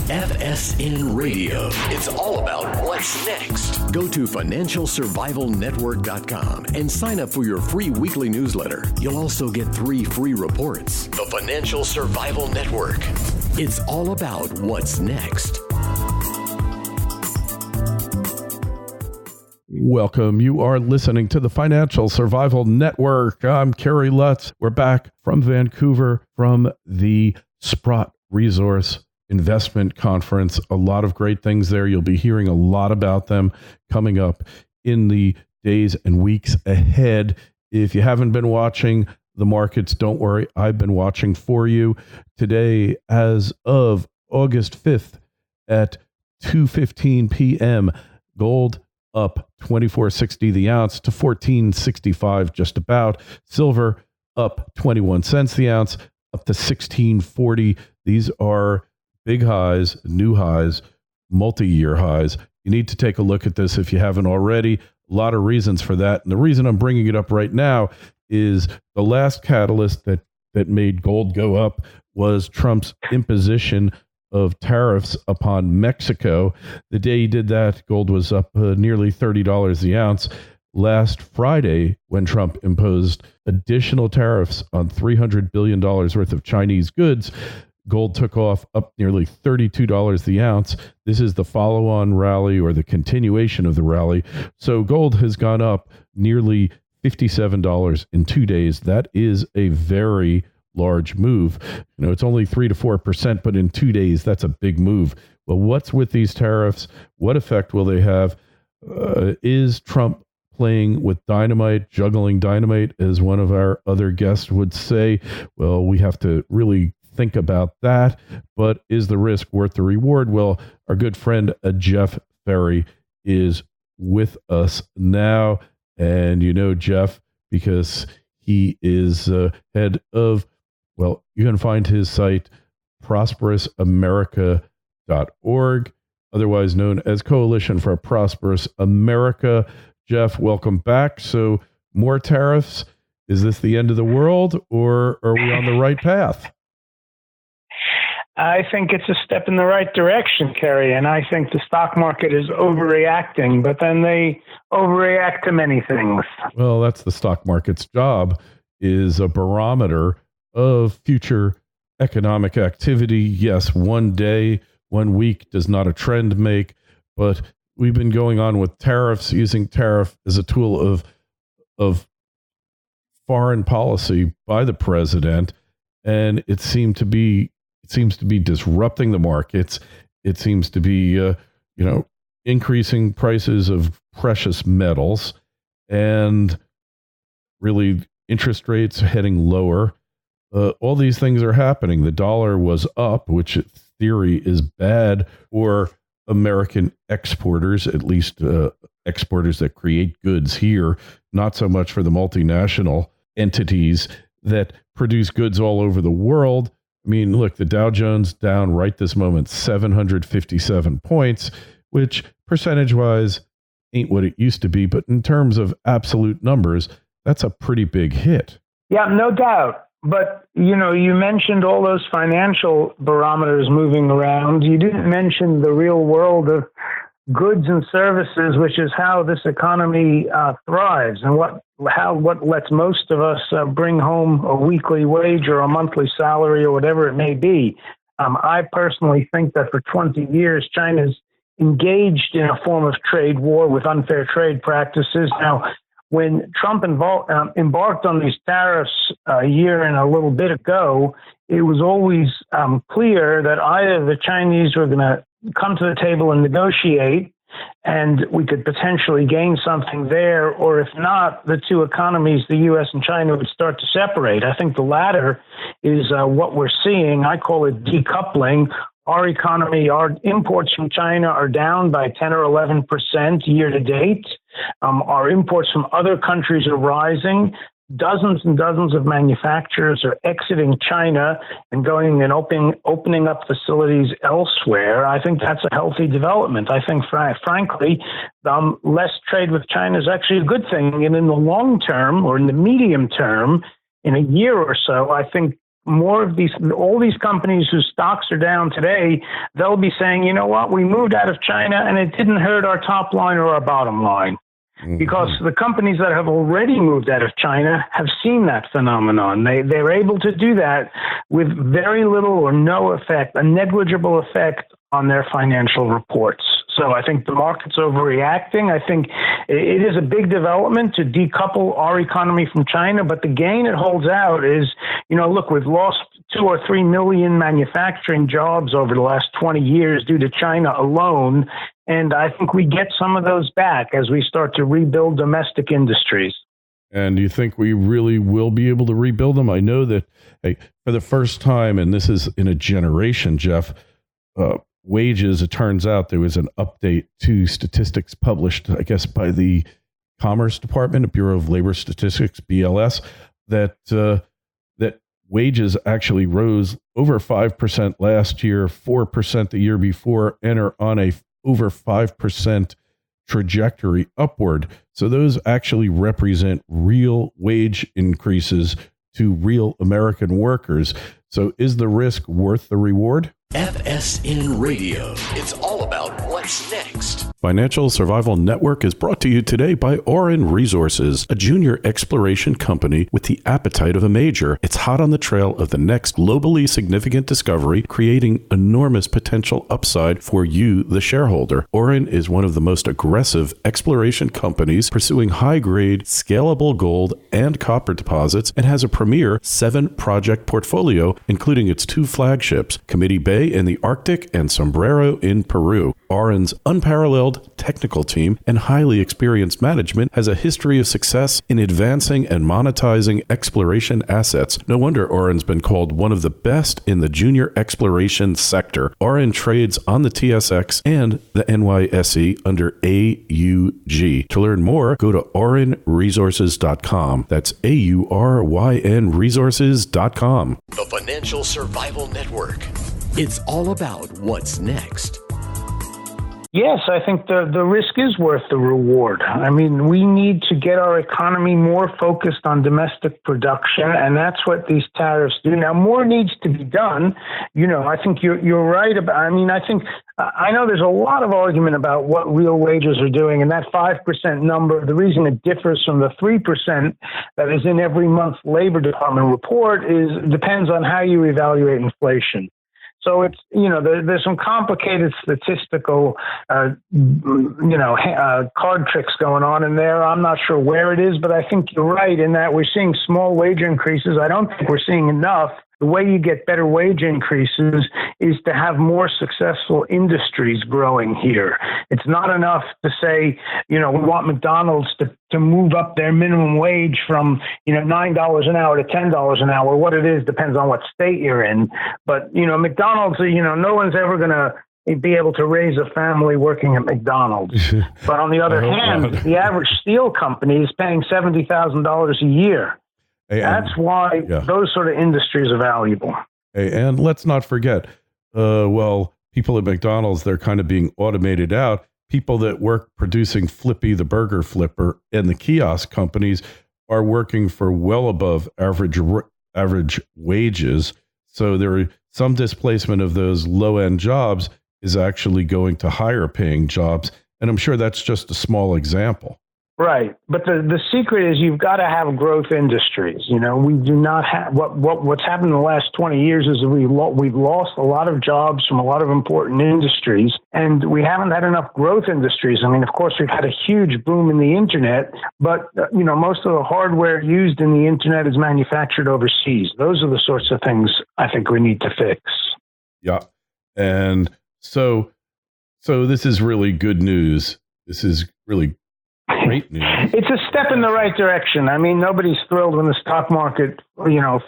FSN Radio. It's all about what's next. Go to financialsurvivalnetwork.com and sign up for your free weekly newsletter. You'll also get 3 free reports. The Financial Survival Network. It's all about what's next. Welcome. You are listening to the Financial Survival Network. I'm Kerry Lutz. We're back from Vancouver from the Sprott Resource Investment Conference. A lot of great things there. You'll be hearing a lot about them coming up in the days and weeks ahead. If you haven't been watching the markets, don't worry. I've been watching for you. Today, as of August 5th at 2:15 p.m., gold up $24.60 the ounce to $14.65 just about. Silver up 21 cents the ounce, up to $16.40. These are big highs, new highs, multi-year highs. You need to take a look at this if you haven't already. A lot of reasons for that. And the reason I'm bringing it up right now is the last catalyst that made gold go up was Trump's imposition of tariffs upon Mexico. The day he did that, gold was up nearly $30 the ounce. Last Friday, when Trump imposed additional tariffs on $300 billion worth of Chinese goods, gold took off up nearly $32 the ounce. This is the follow-on rally or the continuation of the rally. So gold has gone up nearly $57 in 2 days. That is a very large move. You know, it's only 3 to 4%, but in 2 days, that's a big move. Well, what's with these tariffs? What effect will they have? Is Trump playing with dynamite, juggling dynamite, as one of our other guests would say? Well, we have to really think about that. But is the risk worth the reward? Well, our good friend Jeff Ferry is with us now. And you know Jeff because he is head of, well, you can find his site, prosperousamerica.org, otherwise known as Coalition for a Prosperous America. Jeff, welcome back. So more tariffs. Is this the end of the world, or are we on the right path? I think it's a step in the right direction, Kerry, and I think the stock market is overreacting, but then they overreact to many things. Well, that's the stock market's job, is a barometer of future economic activity. Yes, one day, 1 week does not a trend make, but we've been going on with tariffs, using tariff as a tool of foreign policy by the president, and it seems to be disrupting the markets. It seems to be increasing prices of precious metals, and really interest rates heading lower. All these things are happening. The dollar was up, which in theory is bad for American exporters, at least exporters that create goods here, not so much for the multinational entities that produce goods all over the world. I mean, look, the Dow Jones down right this moment, 757 points, which percentage-wise ain't what it used to be, but in terms of absolute numbers, that's a pretty big hit. Yeah, no doubt. But, you know, you mentioned all those financial barometers moving around. You didn't mention the real world of goods and services, which is how this economy thrives and what lets most of us bring home a weekly wage or a monthly salary or whatever it may be. I personally think that for 20 years, China's engaged in a form of trade war with unfair trade practices. Now, when Trump embarked on these tariffs a year and a little bit ago, it was always clear that either the Chinese were going to come to the table and negotiate, and we could potentially gain something there, or if not, the two economies, the U.S. and China, would start to separate. I think the latter is what we're seeing. I call it decoupling. Our economy, our imports from China are down by 10 or 11% year to date. Our imports from other countries are rising. Dozens and dozens of manufacturers are exiting China and going and opening up facilities elsewhere. I think that's a healthy development. I think, frankly, less trade with China is actually a good thing. And in the long term, or in the medium term, in a year or so, I think all these companies whose stocks are down today, they'll be saying, you know what, we moved out of China and it didn't hurt our top line or our bottom line. Because the companies that have already moved out of China have seen that phenomenon. They're able to do that with very little or no effect, a negligible effect on their financial reports. So I think the market's overreacting. I think it is a big development to decouple our economy from China, but the gain it holds out is, look, we've lost 2 or 3 million manufacturing jobs over the last 20 years due to China alone. And I think we get some of those back as we start to rebuild domestic industries. And do you think we really will be able to rebuild them? I know that for the first time, and this is in a generation, Jeff, wages, it turns out there was an update to statistics published, I guess, by the Commerce Department, Bureau of Labor Statistics, BLS, that wages actually rose over 5% last year, 4% the year before, and are on a over 5% trajectory upward. So those actually represent real wage increases to real American workers. So is the risk worth the reward? FSN Radio. It's all about what's next. Financial Survival Network is brought to you today by Orin Resources, a junior exploration company with the appetite of a major. It's hot on the trail of the next globally significant discovery, creating enormous potential upside for you, the shareholder. Orin is one of the most aggressive exploration companies pursuing high-grade, scalable gold and copper deposits, and has a premier 7-project portfolio, including its 2 flagships, Committee Bay in the Arctic and Sombrero in Peru. Orin's unparalleled technical team and highly experienced management has a history of success in advancing and monetizing exploration assets. No wonder Orin's been called one of the best in the junior exploration sector. Orin trades on the TSX and the NYSE under AUG. To learn more, go to orinresources.com. That's AURYN resources.com. The Financial Survival Network. It's all about what's next. Yes, I think the risk is worth the reward. I mean, we need to get our economy more focused on domestic production, and that's what these tariffs do. Now, more needs to be done. I think you're right about. I know there's a lot of argument about what real wages are doing, and that 5% number. The reason it differs from the 3% that is in every month's Labor Department report depends on how you evaluate inflation. So it's, there's some complicated statistical, card tricks going on in there. I'm not sure where it is, but I think you're right in that we're seeing small wage increases. I don't think we're seeing enough. The way you get better wage increases is to have more successful industries growing here. It's not enough to say, we want McDonald's to move up their minimum wage from, $9 an hour to $10 an hour. What it is depends on what state you're in. But, McDonald's, no one's ever going to be able to raise a family working at McDonald's. But on the other hand, the average steel company is paying $70,000 a year. That's why those sort of industries are valuable. And let's not forget, people at McDonald's, they're kind of being automated out. People that work producing Flippy the burger flipper and the kiosk companies are working for well above average wages. So there are some displacement of those low-end jobs is actually going to higher paying jobs. And I'm sure that's just a small example. Right. But the secret is you've got to have growth industries. We do not have what's happened in the last 20 years is we've lost a lot of jobs from a lot of important industries, and we haven't had enough growth industries. I mean, of course, we've had a huge boom in the internet, but, most of the hardware used in the internet is manufactured overseas. Those are the sorts of things I think we need to fix. Yeah. And so this is really good news. This is really great news. It's a step in the right direction. I mean, nobody's thrilled when the stock market,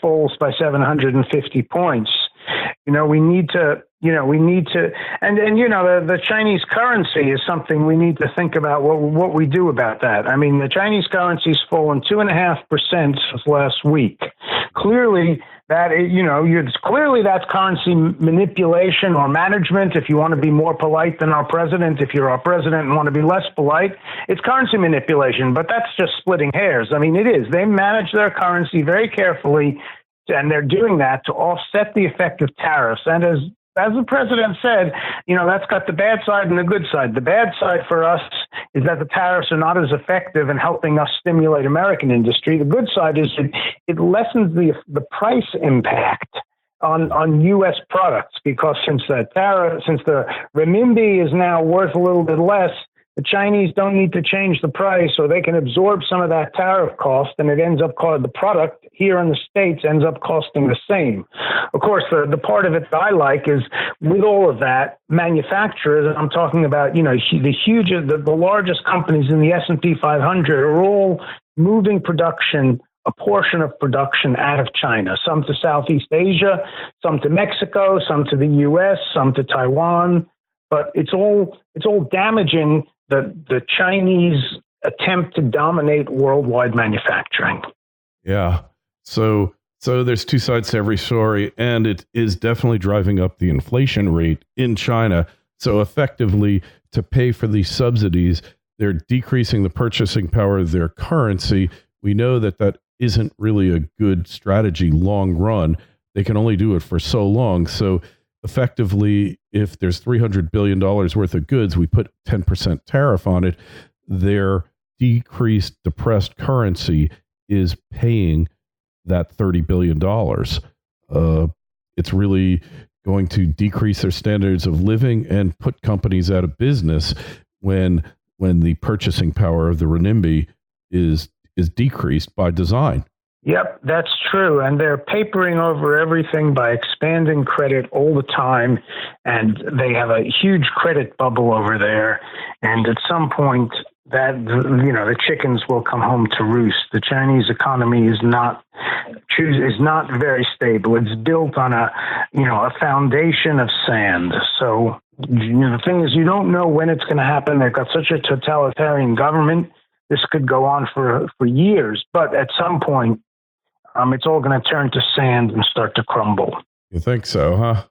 falls by 750 points. We need to, and the Chinese currency is something we need to think about what we do about that. I mean, the Chinese currency's fallen 2.5% since last week. Clearly, that's currency manipulation or management. If you want to be more polite than our president, if you're our president and want to be less polite, it's currency manipulation. But that's just splitting hairs. I mean, it is. They manage their currency very carefully and they're doing that to offset the effect of tariffs. And as the president said, that's got the bad side and the good side. The bad side for us is that the tariffs are not as effective in helping us stimulate American industry. The good side is it lessens the price impact on U.S. products, because since the renminbi is now worth a little bit less, the Chinese don't need to change the price, or they can absorb some of that tariff cost, and it ends up the product here in the States ends up costing the same. Of course, the part of it that I like is with all of that, manufacturers, and I'm talking about, the largest companies in the S&P 500 are all moving production, a portion of production out of China, some to Southeast Asia, some to Mexico, some to the U.S., some to Taiwan, but it's all damaging the Chinese attempt to dominate worldwide manufacturing. Yeah. So there's two sides to every story, and it is definitely driving up the inflation rate in China. So effectively, to pay for these subsidies, they're decreasing the purchasing power of their currency. We know that isn't really a good strategy long run. They can only do it for so long. So effectively, if there's $300 billion worth of goods, we put 10% tariff on it, their decreased, depressed currency is paying that $30 billion. It's really going to decrease their standards of living and put companies out of business when the purchasing power of the renminbi is decreased by design. Yep, that's true. And they're papering over everything by expanding credit all the time. And they have a huge credit bubble over there. And at some point, the chickens will come home to roost. The Chinese economy is not very stable. It's built on a foundation of sand. So the thing is, you don't know when it's going to happen. They've got such a totalitarian government. This could go on for years. But at some point, it's all going to turn to sand and start to crumble. You think so, huh?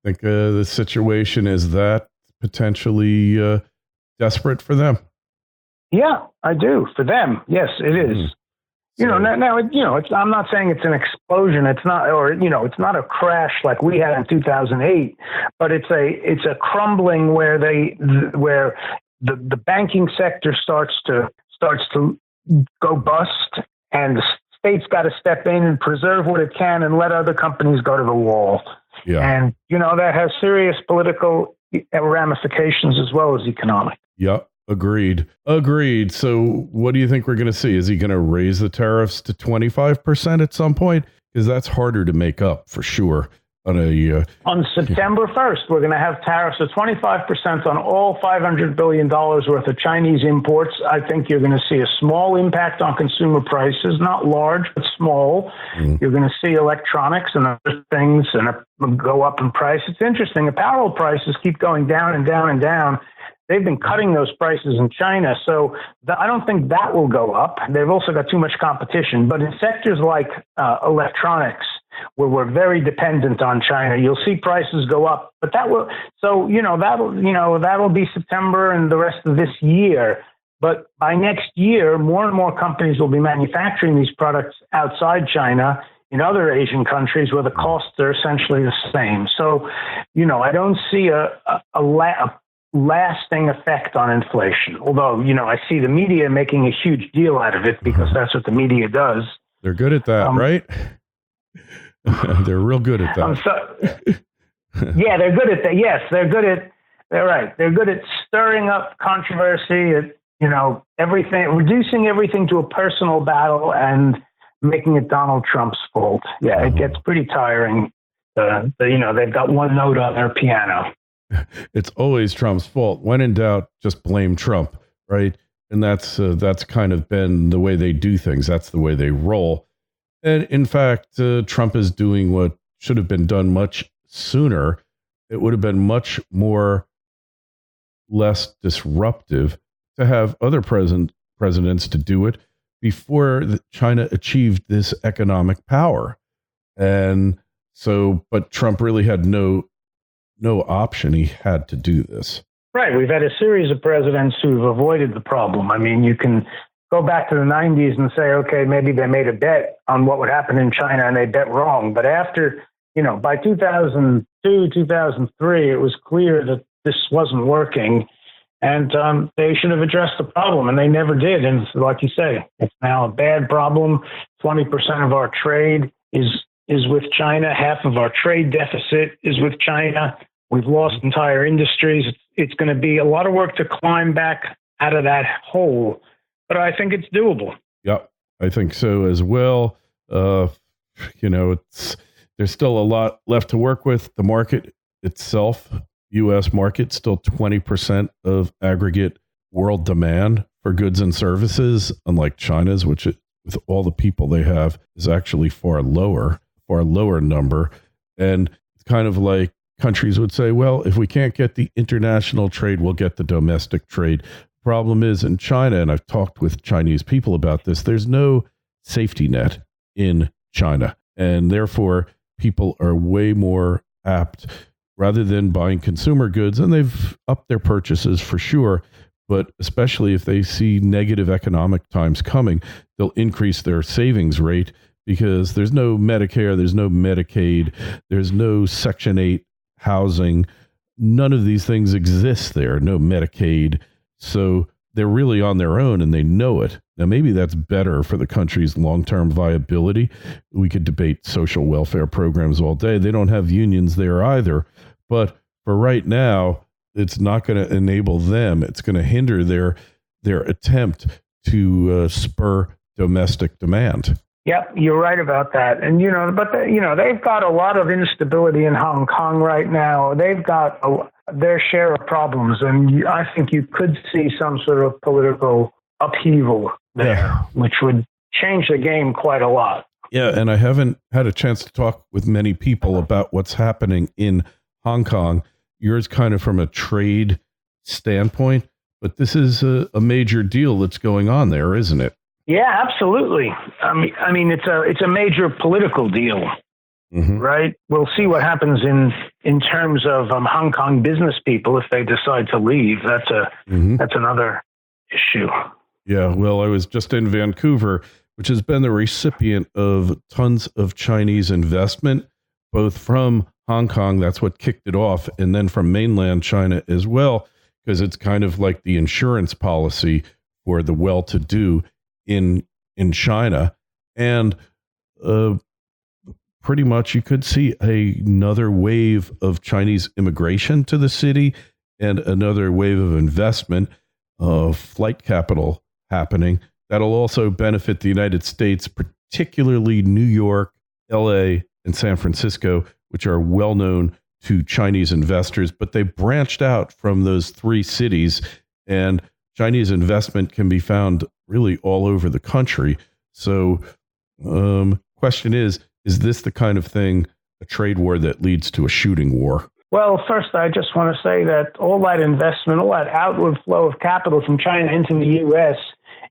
Think the situation is that potentially desperate for them? Yeah, I do. For them, yes, it is. I'm not saying it's an explosion. It's not, it's not a crash like we had in 2008. But it's a crumbling where the banking sector starts to go bust, and the state's got to step in and preserve what it can and let other companies go to the wall. Yeah. And, that has serious political ramifications as well as economic. Yep. Agreed. So what do you think we're going to see? Is he going to raise the tariffs to 25% at some point? Because that's harder to make up for sure. On September 1st, we're going to have tariffs of 25% on all $500 billion worth of Chinese imports. I think you're going to see a small impact on consumer prices, not large, but small. You're going to see electronics and other things go up in price. It's interesting. Apparel prices keep going down and down and down. They've been cutting those prices in China, so I don't think that will go up. They've also got too much competition. But in sectors like electronics, where we're very dependent on China, you'll see prices go up. But that'll be September and the rest of this year. But by next year, more and more companies will be manufacturing these products outside China in other Asian countries where the costs are essentially the same. So, I don't see a lasting effect on inflation. Although, I see the media making a huge deal out of it because that's what the media does. They're good at that, right? They're real good at that. Yeah, they're good at that. Yes, they're right. They're good at stirring up controversy, at, everything, reducing everything to a personal battle and making it Donald Trump's fault. Yeah, it gets pretty tiring. They've got one note on their piano. It's always Trump's fault. When in doubt, just blame Trump, right? And that's kind of been the way they do things. That's the way they roll. And in fact, Trump is doing what should have been done much sooner. It would have been much less disruptive to have other presidents to do it before China achieved this economic power. And so, but Trump really had no option. He had to do this. Right. We've had a series of presidents who've avoided the problem. I mean, you can go back to the 90s and say, okay, maybe they made a bet on what would happen in China and they bet wrong. But after, by 2002, 2003, it was clear that this wasn't working. And they should have addressed the problem, and they never did. And like you say, it's now a bad problem. 20% of our trade is with China. Half of our trade deficit is with China. We've lost entire industries. It's going to be a lot of work to climb back out of that hole, but I think it's doable. Yep, I think so as well. There's still a lot left to work with. The market itself, U.S. market, still 20% of aggregate world demand for goods and services, unlike China's, which with all the people they have is actually far lower number. And it's kind of like countries would say, well, if we can't get the international trade, we'll get the domestic trade. Problem is in China, and I've talked with Chinese people about this, there's no safety net in China. And therefore, people are way more apt, rather than buying consumer goods, and they've upped their purchases for sure, but especially if they see negative economic times coming, they'll increase their savings rate because there's no Medicare, there's no Medicaid, there's no Section 8 housing. None of these things exist there, no Medicaid. So they're really on their own and they know it. Now, maybe that's better for the country's long-term viability. We could debate social welfare programs all day. They don't have unions there either. But for right now, it's not going to enable them. It's going to hinder their attempt to spur domestic demand. Yep, you're right about that. And, they've got a lot of instability in Hong Kong right now. They've got their share of problems. And I think you could see some sort of political upheaval there, which would change the game quite a lot. Yeah, and I haven't had a chance to talk with many people about what's happening in Hong Kong. Yours kind of from a trade standpoint, but this is a major deal that's going on there, isn't it? Yeah, absolutely. I mean, it's a major political deal, right? We'll see what happens in terms of Hong Kong business people if they decide to leave. That's another issue. Yeah, well, I was just in Vancouver, which has been the recipient of tons of Chinese investment, both from Hong Kong, that's what kicked it off, and then from mainland China as well, because it's kind of like the insurance policy for the well-to-do in China. And pretty much you could see another wave of Chinese immigration to the city and another wave of investment, flight capital happening. That'll also benefit the United States, particularly New York, LA, and San Francisco, which are well known to Chinese investors, but they branched out from those three cities, and Chinese investment can be found really all over the country. So question is this the kind of thing, a trade war that leads to a shooting war? Well, first, I just want to say that all that investment, all that outward flow of capital from China into the U.S.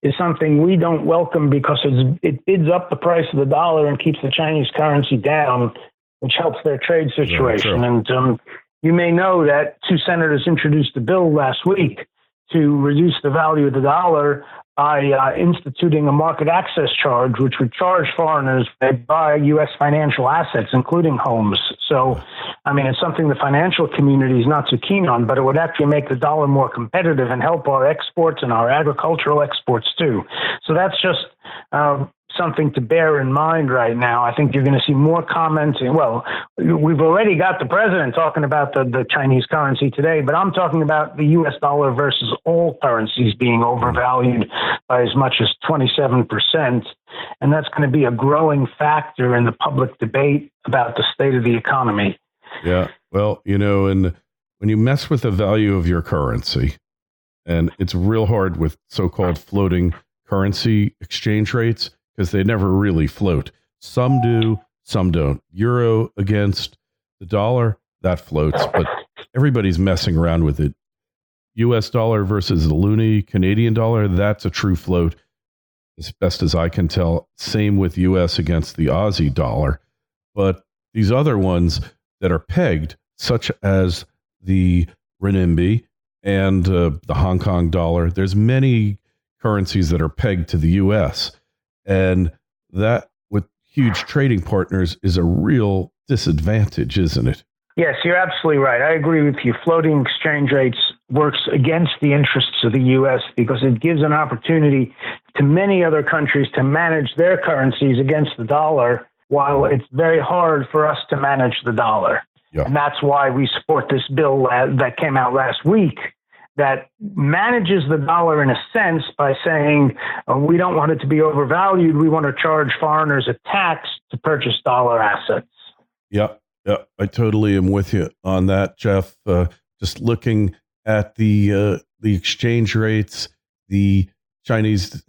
is something we don't welcome because it bids up the price of the dollar and keeps the Chinese currency down, which helps their trade situation. Yeah, and you may know that two senators introduced a bill last week to reduce the value of the dollar by instituting a market access charge, which would charge foreigners that buy U.S. financial assets, including homes. So, I mean, it's something the financial community is not too keen on, but it would actually make the dollar more competitive and help our exports and our agricultural exports too. So that's just something to bear in mind right now. I think you're going to see more commenting. Well, we've already got the president talking about the Chinese currency today, but I'm talking about the U.S. dollar versus all currencies being overvalued by as much as 27%. And that's going to be a growing factor in the public debate about the state of the economy. Yeah. Well, and when you mess with the value of your currency, and it's real hard with so-called floating currency exchange rates, because they never really float. Some do, some don't. Euro against the dollar, that floats, but everybody's messing around with it. US dollar versus the loonie Canadian dollar, that's a true float, as best as I can tell. Same with US against the Aussie dollar. But these other ones that are pegged, such as the renminbi and the Hong Kong dollar, there's many currencies that are pegged to the U.S. And that, with huge trading partners, is a real disadvantage, isn't it? Yes, you're absolutely right. I agree with you. Floating exchange rates works against the interests of the U.S. because it gives an opportunity to many other countries to manage their currencies against the dollar, while it's very hard for us to manage the dollar. Yeah. And that's why we support this bill that came out last week that manages the dollar in a sense by saying we don't want it to be overvalued. We want to charge foreigners a tax to purchase dollar assets. Yep. Yeah, I totally am with you on that, Jeff. Just looking at the exchange rates, the Chinese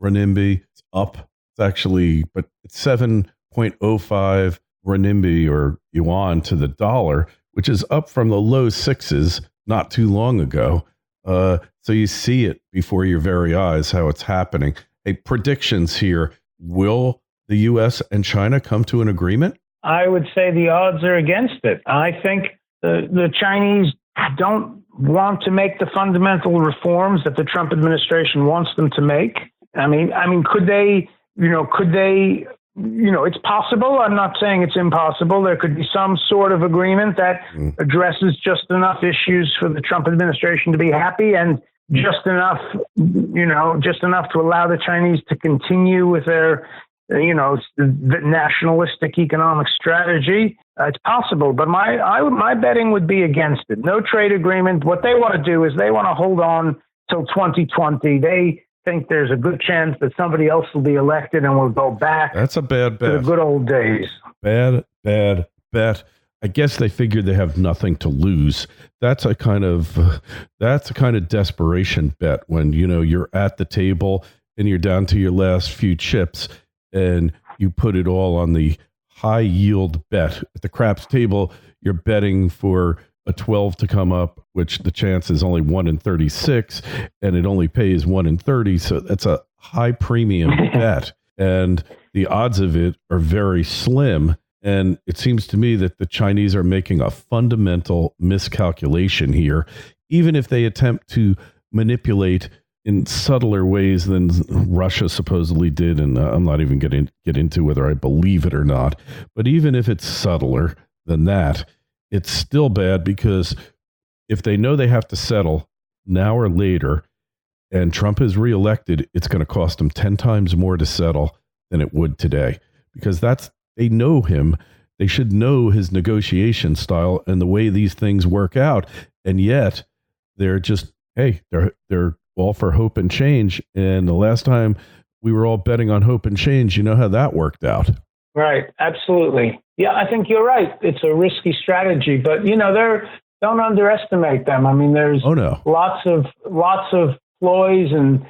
renminbi, it's up. It's actually, but it's 7.05 renminbi or yuan to the dollar, which is up from the low sixes not too long ago. So you see it before your very eyes how it's happening. Hey, predictions here. Will the U.S. and China come to an agreement? I would say the odds are against it. I think the Chinese don't want to make the fundamental reforms that the Trump administration wants them to make. I mean, could they, it's possible. I'm not saying it's impossible. There could be some sort of agreement that addresses just enough issues for the Trump administration to be happy, and just enough to allow the Chinese to continue with their the nationalistic economic strategy. It's possible, but my betting would be against it. No trade agreement. What they want to do is they want to hold on till 2020. They think there's a good chance that somebody else will be elected and we'll go back. That's a bad bet. To the good old days. Bad bet. I guess they figured they have nothing to lose. That's a kind of desperation bet when you're at the table and you're down to your last few chips, and you put it all on the high yield bet. At the craps table, you're betting for a 12 to come up, which the chance is only 1 in 36, and it only pays 1 in 30. So that's a high premium bet. And the odds of it are very slim. And it seems to me that the Chinese are making a fundamental miscalculation here, even if they attempt to manipulate in subtler ways than Russia supposedly did. And I'm not even going to get into whether I believe it or not. But even if it's subtler than that, it's still bad, because if they know they have to settle now or later and Trump is reelected, it's going to cost them 10 times more to settle than it would today, because they know him. They should know his negotiation style and the way these things work out. And yet they're just, they're all for hope and change. And the last time we were all betting on hope and change, you know how that worked out. Right. Absolutely. Yeah, I think you're right. It's a risky strategy, but don't underestimate them. I mean, there's lots of ploys and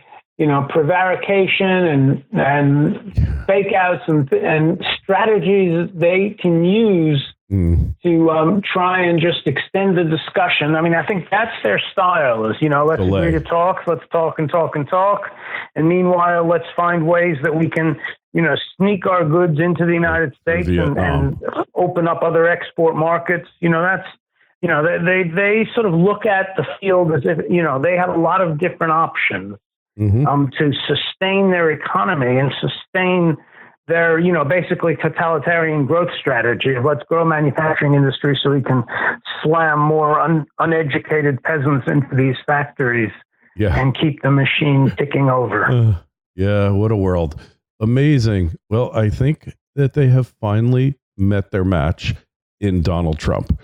prevarication and fake outs and strategies they can use to try and just extend the discussion. I mean, I think that's their style is, let's agree to talk, let's talk and talk and talk. And meanwhile, let's find ways that we can, sneak our goods into the United States and open up other export markets. That's, they sort of look at the field as if, they have a lot of different options to sustain their economy and sustain their, basically totalitarian growth strategy of let's grow manufacturing industry so we can slam more uneducated peasants into these factories and keep the machine ticking over. What a world. Amazing. Well, I think that they have finally met their match in Donald Trump.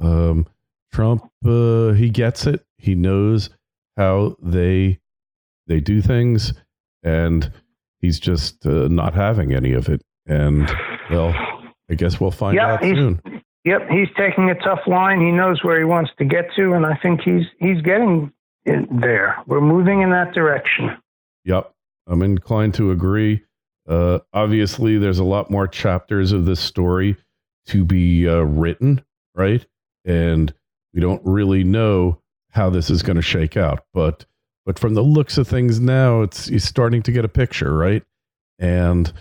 Trump, he gets it. He knows how they do things, and he's just not having any of it. And, well, I guess we'll find out soon. Yep, he's taking a tough line. He knows where he wants to get to, and I think he's getting there. We're moving in that direction. Yep, I'm inclined to agree. Obviously, there's a lot more chapters of this story to be written, right? And we don't really know how this is going to shake out. But from the looks of things now, you're starting to get a picture, right? And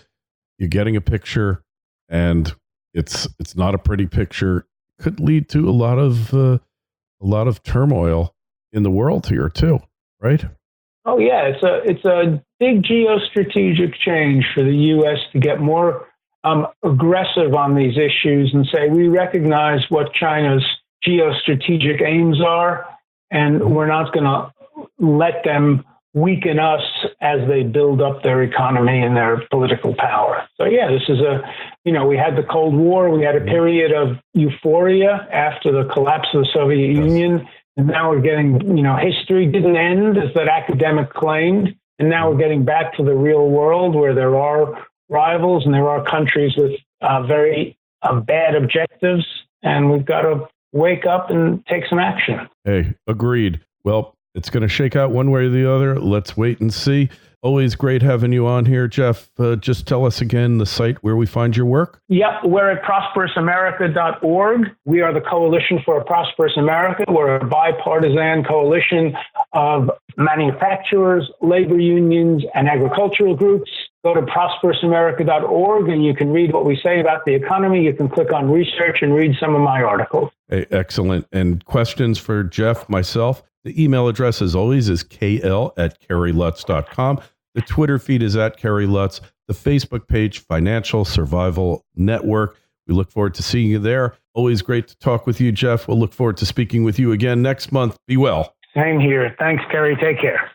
you're getting a picture, and it's not a pretty picture. Could lead to a lot of turmoil in the world here too. right? Oh yeah, it's a big geostrategic change for the U.S. to get more aggressive on these issues and say we recognize what China's geostrategic aims are, and we're not going to let them weaken us as they build up their economy and their political power. So yeah, this is we had the Cold War, we had a period of euphoria after the collapse of the Soviet Union, and now we're getting, history didn't end as that academic claimed, and now we're getting back to the real world where there are rivals and there are countries with very bad objectives, and we've got to wake up and take some action. Hey, agreed. Well, it's going to shake out one way or the other. Let's wait and see. Always great having you on here, Jeff. Just tell us again the site where we find your work. Yep, we're at prosperousamerica.org. We are the Coalition for a Prosperous America. We're a bipartisan coalition of manufacturers, labor unions, and agricultural groups. Go to prosperousamerica.org and you can read what we say about the economy. You can click on research and read some of my articles. Hey, excellent. And questions for Jeff, myself? The email address, as always, is kl@kerrylutz.com. The Twitter feed is @KerryLutz. The Facebook page, Financial Survival Network. We look forward to seeing you there. Always great to talk with you, Jeff. We'll look forward to speaking with you again next month. Be well. Same here. Thanks, Kerry. Take care.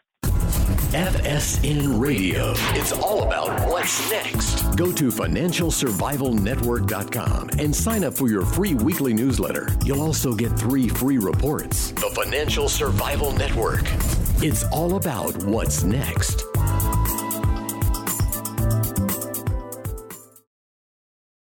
FSN Radio. It's all about what's next. Go to financialsurvivalnetwork.com and sign up for your free weekly newsletter. You'll also get 3 free reports. The Financial Survival Network. It's all about what's next.